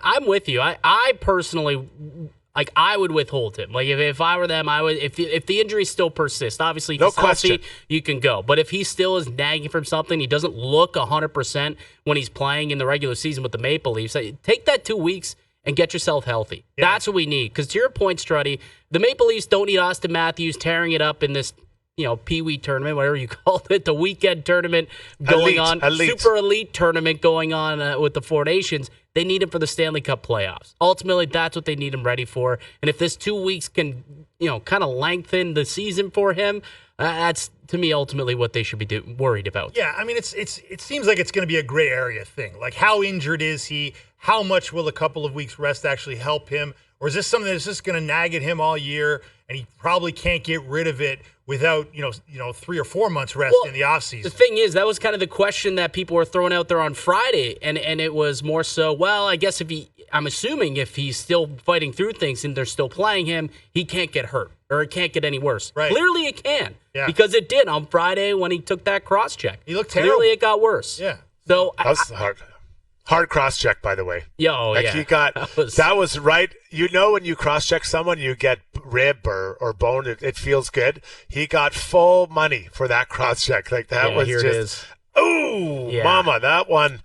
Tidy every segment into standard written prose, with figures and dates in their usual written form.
I'm with you. I personally, like, I would withhold him. Like, if I were them, I would. If the injury still persists, obviously, No he's healthy, question. you can go. But if he still is nagging from something, he doesn't look 100% when he's playing in the regular season with the Maple Leafs. Take that 2 weeks and get yourself healthy. Yeah. That's what we need. Because to your point, Struddy, the Maple Leafs don't need Austin Matthews tearing it up in this, Pee-wee tournament, whatever you call it, the weekend tournament going on, super elite tournament going on with the Four Nations. They need him for the Stanley Cup playoffs. Ultimately, that's what they need him ready for. And if this 2 weeks can, kind of lengthen the season for him, that's, to me, ultimately what they should be worried about. Yeah, I mean, it seems like it's going to be a gray area thing. Like, how injured is he? How much will a couple of weeks rest actually help him? Or is this something that's just going to nag at him all year, and he probably can't get rid of it without 3 or 4 months rest in the offseason? The thing is, that was kind of the question that people were throwing out there on Friday, and it was more so, well, I guess I'm assuming if he's still fighting through things and they're still playing him, he can't get hurt or it can't get any worse. Right. Clearly it can, because it did on Friday when he took that cross check. He looked terrible. Clearly it got worse. Yeah. So that was hard cross check, by the way. He got that was right. When you cross check someone, you get rib or bone. It feels good. He got full money for that cross check. Like that was just mama. That one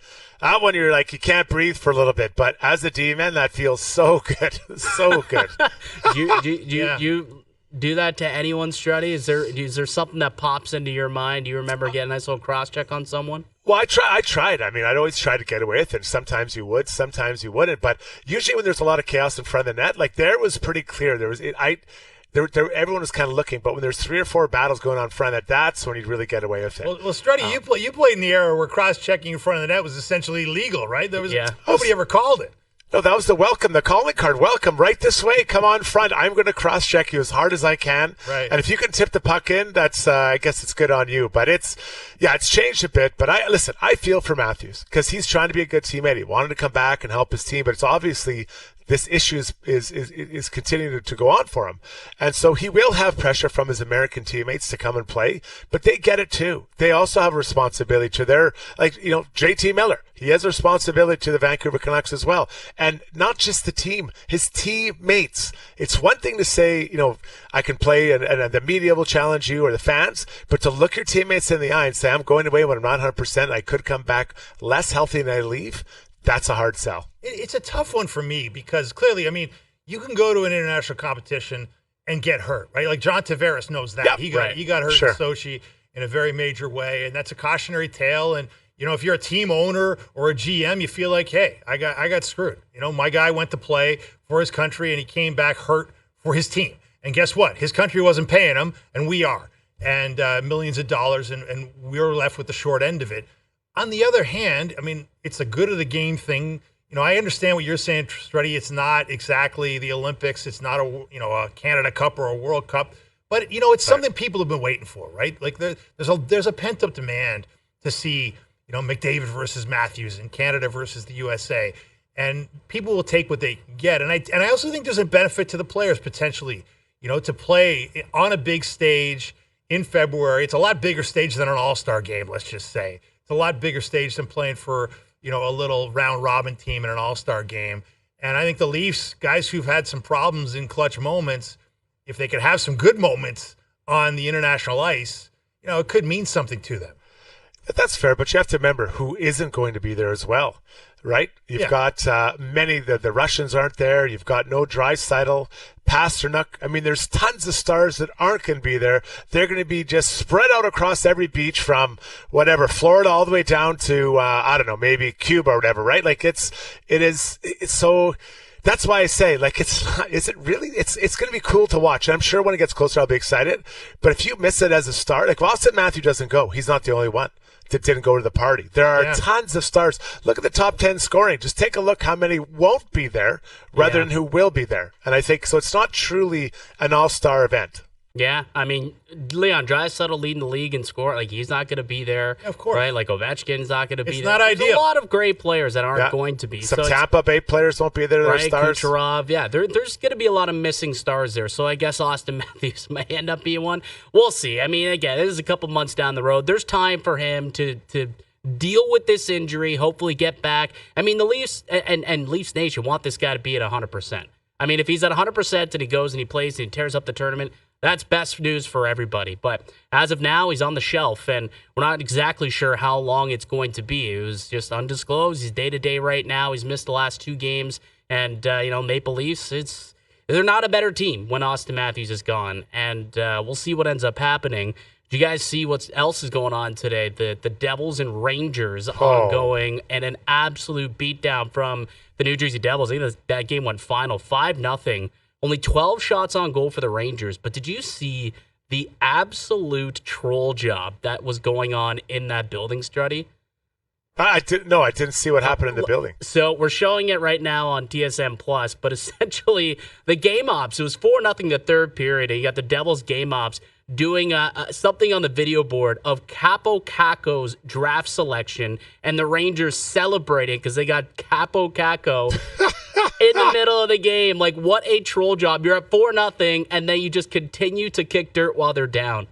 you're like, you can't breathe for a little bit. But as a D-man, that feels so good, so good. You do that to anyone, Struddy? Is there something that pops into your mind? Do you remember getting a nice little cross check on someone? Well, I tried. I mean, I'd always try to get away with it. Sometimes you would, sometimes you wouldn't. But usually when there's a lot of chaos in front of the net, like there it was pretty clear. Everyone was kind of looking. But when there's 3 or 4 battles going on in front of that, that's when you'd really get away with it. Well, Struddy, you played in the era where cross-checking in front of the net was essentially illegal, right? Nobody ever called it. No, that was the calling card. Welcome, right this way. Come on front. I'm going to cross-check you as hard as I can. Right. And if you can tip the puck in, that's, I guess it's good on you. But it's changed a bit. But I feel for Matthews because he's trying to be a good teammate. He wanted to come back and help his team, but it's obviously this issue is continuing to go on for him. And so he will have pressure from his American teammates to come and play, but they get it too. They also have a responsibility to their, JT Miller. He has a responsibility to the Vancouver Canucks as well. And not just the team, his teammates. It's one thing to say, I can play and the media will challenge you or the fans, but to look your teammates in the eye and say, I'm going away when I'm not 100%, I could come back less healthy than I leave. That's a hard sell. It's a tough one for me because clearly, I mean, you can go to an international competition and get hurt, right? Like John Tavares knows that. Yep, he got hurt in Sochi in a very major way, and that's a cautionary tale. And if you're a team owner or a GM, you feel like, hey, I got screwed. My guy went to play for his country and he came back hurt for his team. And guess what? His country wasn't paying him, and we are, and millions of dollars, and we're left with the short end of it. On the other hand, I mean, it's a good of the game thing. I understand what you're saying, Struddy. It's not exactly the Olympics. It's not a Canada Cup or a World Cup, but it's something people have been waiting for, right? Like there's a pent up demand to see McDavid versus Matthews and Canada versus the USA, and people will take what they can get. And I also think there's a benefit to the players potentially, to play on a big stage in February. It's a lot bigger stage than an All-Star game, let's just say. It's a lot bigger stage than playing for, a little round-robin team in an all-star game. And I think the Leafs, guys who've had some problems in clutch moments, if they could have some good moments on the international ice, it could mean something to them. That's fair, but you have to remember who isn't going to be there as well, right? You've got many, the Russians aren't there. You've got no Draisaitl, Pasternak. I mean, there's tons of stars that aren't going to be there. They're going to be just spread out across every beach from Florida all the way down to, maybe Cuba or whatever, right? Like it's so. That's why I say, is it really? It's going to be cool to watch. And I'm sure when it gets closer, I'll be excited. But if you miss it as a star, like Austin Matthews doesn't go. He's not the only one that didn't go to the party. There are tons of stars. Look at the top 10 scoring. Just take a look how many won't be there rather than who will be there. And I think, so it's not truly an all-star event. Yeah, I mean, Leon Draisaitl leading the league in score. Like, he's not going to be there. Of course. Right? Like, Ovechkin's not going to be there. It's not ideal. There's a lot of great players that aren't going to be. Some Tampa Bay players won't be there. They're stars. Kucherov. Yeah, there's going to be a lot of missing stars there. So I guess Austin Matthews may end up being one. We'll see. I mean, again, this is a couple months down the road. There's time for him to deal with this injury, hopefully get back. I mean, the Leafs and Leafs Nation want this guy to be at 100%. I mean, if he's at 100% and he goes and he plays and he tears up the tournament, that's best news for everybody. But as of now, he's on the shelf, and we're not exactly sure how long it's going to be. It was just undisclosed. He's day-to-day right now. He's missed the last 2 games. And, Maple Leafs, they're not a better team when Auston Matthews is gone. And we'll see what ends up happening. Do you guys see what else is going on today? The Devils and Rangers ongoing, and an absolute beatdown from the New Jersey Devils. I think that game went final 5-0. Only 12 shots on goal for the Rangers. But did you see the absolute troll job that was going on in that building, Struddy? I didn't see what happened in the building. So we're showing it right now on TSN Plus, but essentially the game ops, it was 4-0 the third period, and you got the Devils game ops doing something on the video board of Capo Caco's draft selection, and the Rangers celebrating because they got Capo Caco in the middle of the game. Like, what a troll job. You're at 4-0, and then you just continue to kick dirt while they're down.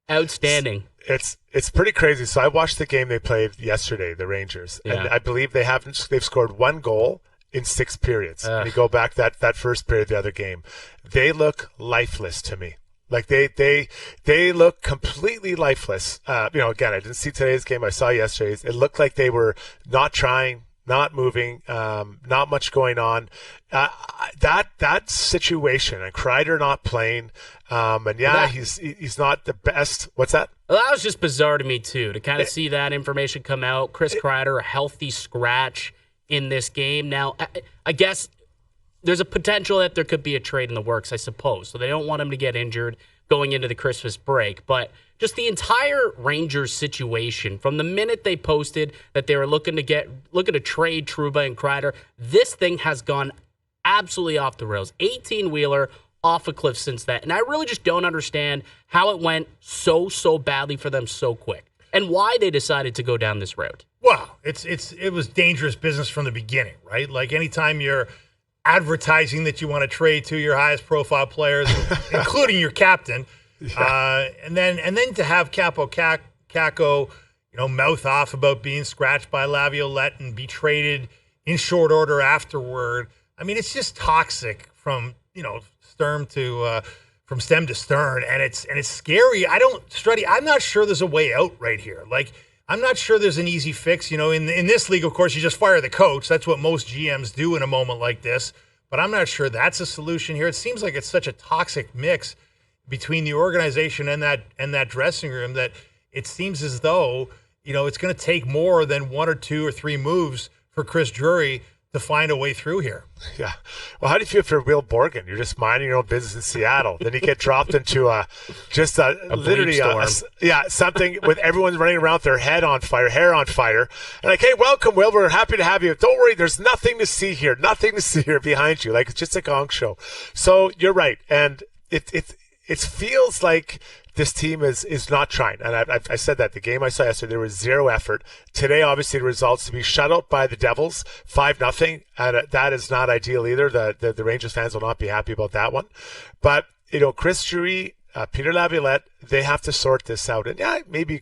Outstanding. It's pretty crazy. So I watched the game they played yesterday, the Rangers, and I believe they've scored 1 goal in 6 periods. And you go back that first period, the other game, they look lifeless to me. Like they look completely lifeless. Again, I didn't see today's game. I saw yesterday's. It looked like they were not trying, not moving, not much going on. That situation, and Kreider not playing, he's not the best. What's that? Well, that was just bizarre to me too, to kind of see that information come out. Chris Kreider, a healthy scratch in this game. Now, I guess there's a potential that there could be a trade in the works, I suppose. So they don't want him to get injured going into the Christmas break. But just the entire Rangers situation, from the minute they posted that they were looking to trade Trouba and Kreider, this thing has gone absolutely off the rails. 18-wheeler off a cliff since that. And I really just don't understand how it went so badly for them so quick, and why they decided to go down this route. Well, it was dangerous business from the beginning, right? Like, anytime you're advertising that you want to trade to your highest profile players, including your captain, and then to have Capo Caco, mouth off about being scratched by Laviolette and be traded in short order afterward. I mean, it's just toxic from stem to stern, and it's scary. I'm not sure there's a way out right here. Like, I'm not sure there's an easy fix. In this league, of course, you just fire the coach. That's what most GMs do in a moment like this. But I'm not sure that's a solution here. It seems like it's such a toxic mix between the organization and that dressing room that it seems as though, it's going to take more than 1 or 2 or 3 moves for Chris Drury to find a way through here. Yeah. Well, how do you feel for Will Borgen? You're just minding your own business in Seattle. Then you get dropped into something with everyone running around with their hair on fire. And like, hey, welcome, Will. We're happy to have you. Don't worry. There's nothing to see here. Nothing to see here behind you. Like, it's just a gong show. So you're right. And it feels like this team is not trying. And I said that. The game I saw yesterday, there was 0 effort. Today, obviously, the results to be shut out by the Devils, 5-0. And that is not ideal either. The Rangers fans will not be happy about that one. But, Chris Drury, Peter Laviolette, they have to sort this out. And maybe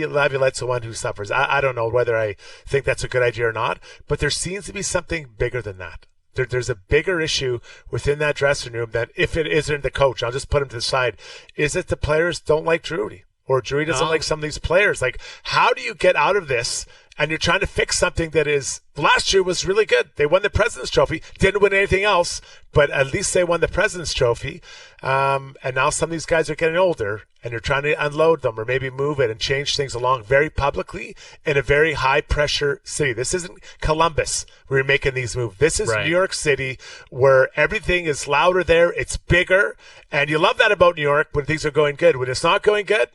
Laviolette's the one who suffers. I don't know whether I think that's a good idea or not. But there seems to be something bigger than that. There's a bigger issue within that dressing room that, if it isn't the coach, I'll just put him to the side, is that the players don't like Drury, or Drury doesn't like some of these players. Like, how do you get out of this? And you're trying to fix something that is, last year was really good. They won the President's Trophy, didn't win anything else, but at least they won the President's Trophy. And now some of these guys are getting older, and you're trying to unload them or maybe move it and change things along very publicly in a very high-pressure city. This isn't Columbus where you're making these moves. This is New York City, where everything is louder there. It's bigger. And you love that about New York when things are going good. When it's not going good,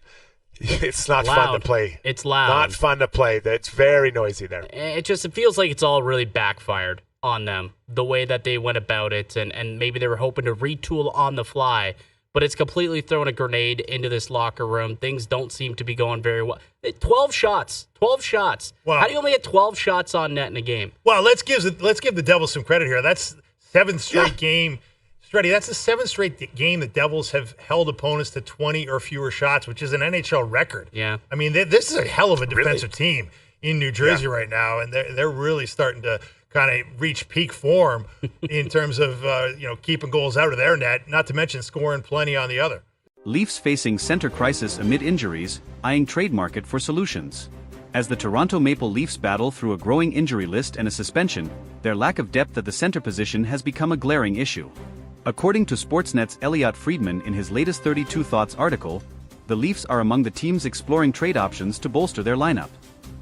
it's not fun to play. It's loud. Not fun to play. It's very noisy there. It feels like it's all really backfired on them, the way that they went about it, and maybe they were hoping to retool on the fly, but it's completely thrown a grenade into this locker room. Things don't seem to be going very well. 12 shots. Wow. How do you only get 12 shots on net in a game? Well, let's give the Devils some credit here. That's 7th straight game. Struddy, that's the 7th straight game the Devils have held opponents to 20 or fewer shots, which is an NHL record. Yeah. I mean, this is a hell of a defensive team. in New Jersey right now, and they're really starting to kind of reach peak form in terms of keeping goals out of their net, not to mention scoring plenty on the other. Leafs facing center crisis amid injuries, eyeing trade market for solutions. As the Toronto Maple Leafs battle through a growing injury list and a suspension, their lack of depth at the center position has become a glaring issue. According to Sportsnet's Elliotte Friedman in his latest 32 Thoughts article, the Leafs are among the teams exploring trade options to bolster their lineup.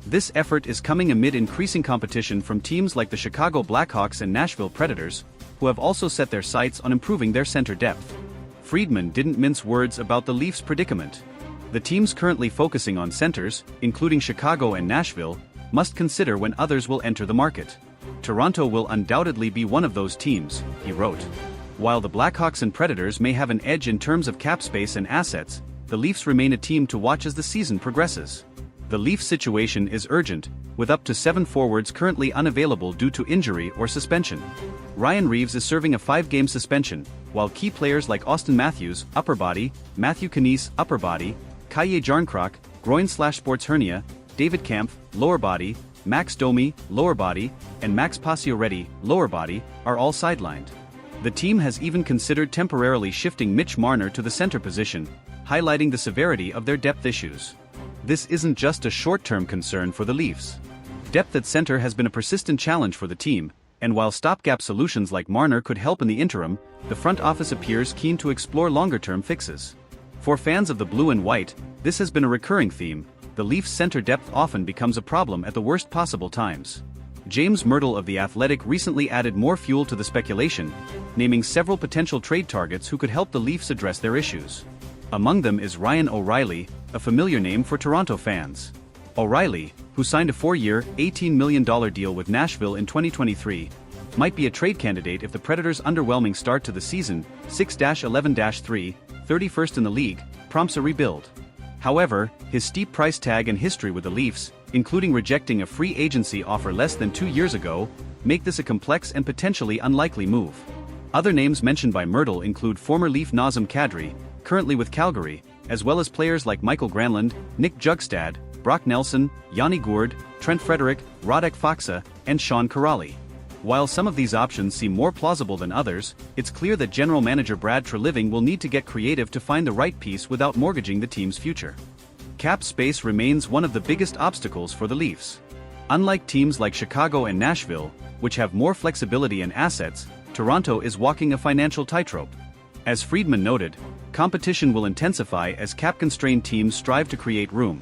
This effort is coming amid increasing competition from teams like the Chicago Blackhawks and Nashville Predators, who have also set their sights on improving their center depth. Friedman didn't mince words about the Leafs' predicament. The teams currently focusing on centers, including Chicago and Nashville, must consider when others will enter the market. Toronto will undoubtedly be one of those teams, he wrote. While the Blackhawks and Predators may have an edge in terms of cap space and assets, the Leafs remain a team to watch as the season progresses. The Leafs situation is urgent, with up to 7 forwards currently unavailable due to injury or suspension. Ryan Reeves is serving a 5-game suspension, while key players like Auston Matthews, upper body, Matthew Knies, upper body, Kaje Jarnkrok, groin/sports hernia, David Kampf, lower body, Max Domi, lower body, and Max Pacioretty, lower body, are all sidelined. The team has even considered temporarily shifting Mitch Marner to the center position, highlighting the severity of their depth issues. This isn't just a short-term concern for the Leafs. Depth at center has been a persistent challenge for the team, and while stopgap solutions like Marner could help in the interim, the front office appears keen to explore longer-term fixes. For fans of the blue and white, this has been a recurring theme. The Leafs' center depth often becomes a problem at the worst possible times. James Myrtle of The Athletic recently added more fuel to the speculation, naming several potential trade targets who could help the Leafs address their issues. Among them is Ryan O'Reilly, a familiar name for Toronto fans. O'Reilly, who signed a 4-year, $18 million deal with Nashville in 2023, might be a trade candidate if the Predators' underwhelming start to the season, 6-11-3, 31st in the league, prompts a rebuild. However, his steep price tag and history with the Leafs, including rejecting a free agency offer less than 2 years ago, make this a complex and potentially unlikely move. Other names mentioned by Myrtle include former Leaf Nazem Kadri, currently with Calgary, as well as players like Michael Granlund, Nick Jugstad, Brock Nelson, Yanni Gourde, Trent Frederic, Radek Faksa, and Sean Kuraly. While some of these options seem more plausible than others, it's clear that general manager Brad Treliving will need to get creative to find the right piece without mortgaging the team's future. Cap space remains one of the biggest obstacles for the Leafs. Unlike teams like Chicago and Nashville, which have more flexibility and assets, Toronto is walking a financial tightrope. As Friedman noted, competition will intensify as cap-constrained teams strive to create room.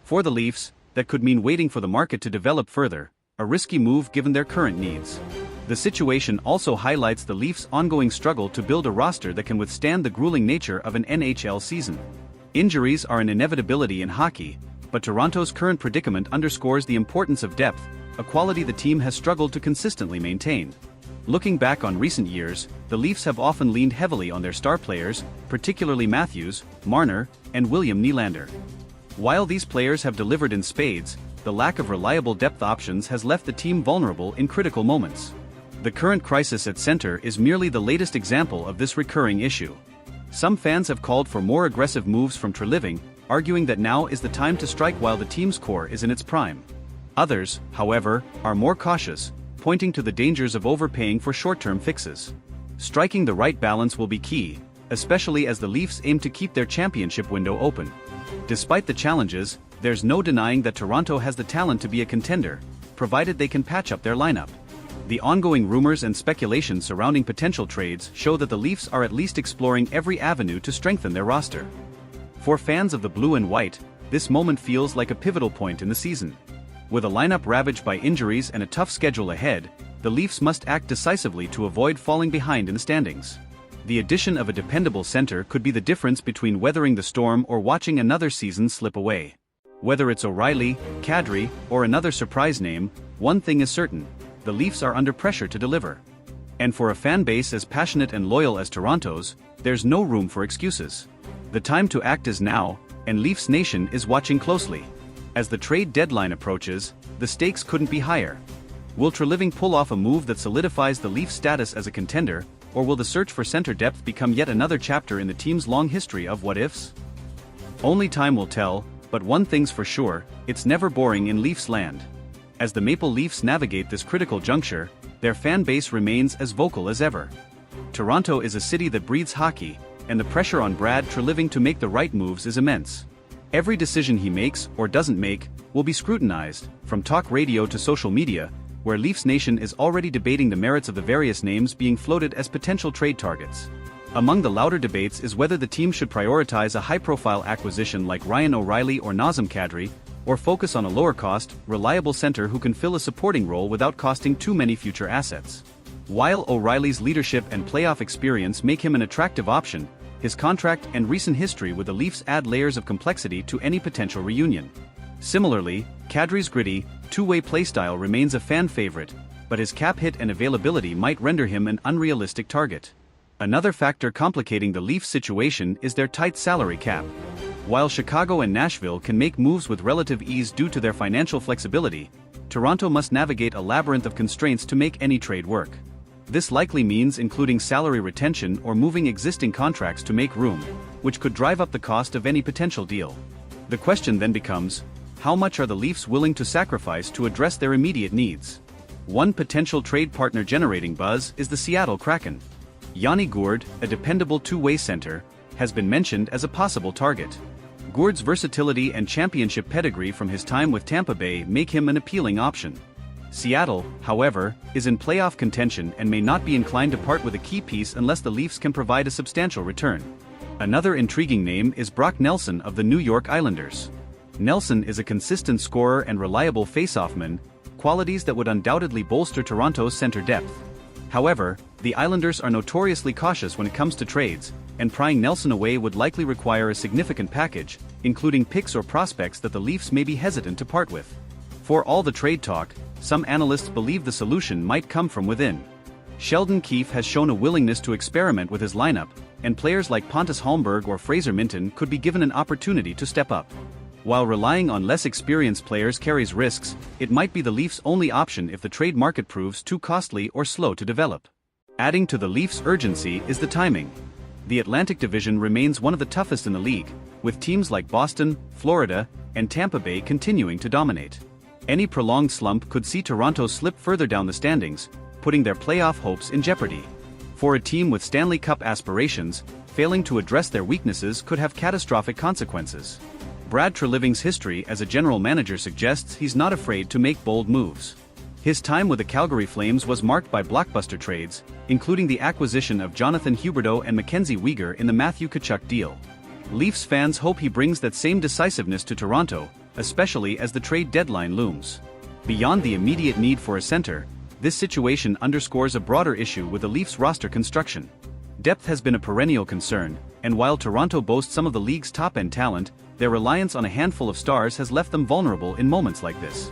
For the Leafs, that could mean waiting for the market to develop further, a risky move given their current needs. The situation also highlights the Leafs' ongoing struggle to build a roster that can withstand the grueling nature of an NHL season. Injuries are an inevitability in hockey, but Toronto's current predicament underscores the importance of depth, a quality the team has struggled to consistently maintain. Looking back on recent years, the Leafs have often leaned heavily on their star players, particularly Matthews, Marner, and William Nylander. While these players have delivered in spades, the lack of reliable depth options has left the team vulnerable in critical moments. The current crisis at center is merely the latest example of this recurring issue. Some fans have called for more aggressive moves from Treliving, arguing that now is the time to strike while the team's core is in its prime. Others, however, are more cautious, pointing to the dangers of overpaying for short-term fixes. Striking the right balance will be key, especially as the Leafs aim to keep their championship window open. Despite the challenges, there's no denying that Toronto has the talent to be a contender, provided they can patch up their lineup. The ongoing rumors and speculation surrounding potential trades show that the Leafs are at least exploring every avenue to strengthen their roster. For fans of the blue and white, this moment feels like a pivotal point in the season. With a lineup ravaged by injuries and a tough schedule ahead, the Leafs must act decisively to avoid falling behind in the standings. The addition of a dependable center could be the difference between weathering the storm or watching another season slip away. Whether it's O'Reilly, Kadri, or another surprise name, one thing is certain: the Leafs are under pressure to deliver. And for a fan base as passionate and loyal as Toronto's, there's no room for excuses. The time to act is now, and Leafs Nation is watching closely. As the trade deadline approaches, the stakes couldn't be higher. Will Treliving pull off a move that solidifies the Leafs' status as a contender, or will the search for center depth become yet another chapter in the team's long history of what-ifs? Only time will tell, But one thing's for sure, it's never boring in Leafs land. As the Maple Leafs navigate this critical juncture, their fan base remains as vocal as ever. Toronto is a city that breathes hockey, and the pressure on Brad Treliving to make the right moves is immense. Every decision he makes, or doesn't make, will be scrutinized, from talk radio to social media, where Leafs Nation is already debating the merits of the various names being floated as potential trade targets. Among the louder debates is whether the team should prioritize a high-profile acquisition like Ryan O'Reilly or Nazem Kadri, or focus on a lower-cost, reliable center who can fill a supporting role without costing too many future assets. While O'Reilly's leadership and playoff experience make him an attractive option, his contract and recent history with the Leafs add layers of complexity to any potential reunion. Similarly, Kadri's gritty, two-way playstyle remains a fan favorite, but his cap hit and availability might render him an unrealistic target. Another factor complicating the Leafs situation is their tight salary cap. While Chicago and Nashville can make moves with relative ease due to their financial flexibility, Toronto must navigate a labyrinth of constraints to make any trade work. This likely means including salary retention or moving existing contracts to make room, which could drive up the cost of any potential deal. The question then becomes, how much are the Leafs willing to sacrifice to address their immediate needs? One potential trade partner generating buzz is the Seattle Kraken. Yanni Gourde, a dependable two-way center, has been mentioned as a possible target. Gourde's versatility and championship pedigree from his time with Tampa Bay make him an appealing option. Seattle, however, is in playoff contention and may not be inclined to part with a key piece unless the Leafs can provide a substantial return. Another intriguing name is Brock Nelson of the New York Islanders. Nelson is a consistent scorer and reliable faceoff-man, qualities that would undoubtedly bolster Toronto's center depth. However, the Islanders are notoriously cautious when it comes to trades, and prying Nelson away would likely require a significant package, including picks or prospects that the Leafs may be hesitant to part with. For all the trade talk, some analysts believe the solution might come from within. Sheldon Keefe has shown a willingness to experiment with his lineup, and players like Pontus Holmberg or Fraser Minton could be given an opportunity to step up. While relying on less experienced players carries risks, it might be the Leafs' only option if the trade market proves too costly or slow to develop. Adding to the Leafs' urgency is the timing. The Atlantic Division remains one of the toughest in the league, with teams like Boston, Florida, and Tampa Bay continuing to dominate. Any prolonged slump could see Toronto slip further down the standings, putting their playoff hopes in jeopardy. For a team with Stanley Cup aspirations, failing to address their weaknesses could have catastrophic consequences. Brad Treliving's history as a general manager suggests he's not afraid to make bold moves. His time with the Calgary Flames was marked by blockbuster trades, including the acquisition of Jonathan Huberdeau and Mackenzie Weegar in the Matthew Tkachuk deal. Leafs fans hope he brings that same decisiveness to Toronto, especially as the trade deadline looms. Beyond the immediate need for a center, this situation underscores a broader issue with the Leafs roster construction. Depth has been a perennial concern, and while Toronto boasts some of the league's top-end talent, their reliance on a handful of stars has left them vulnerable in moments like this.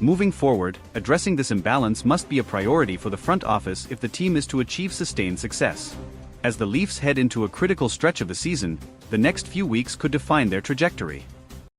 Moving forward, addressing this imbalance must be a priority for the front office if the team is to achieve sustained success. As the Leafs head into a critical stretch of the season, the next few weeks could define their trajectory.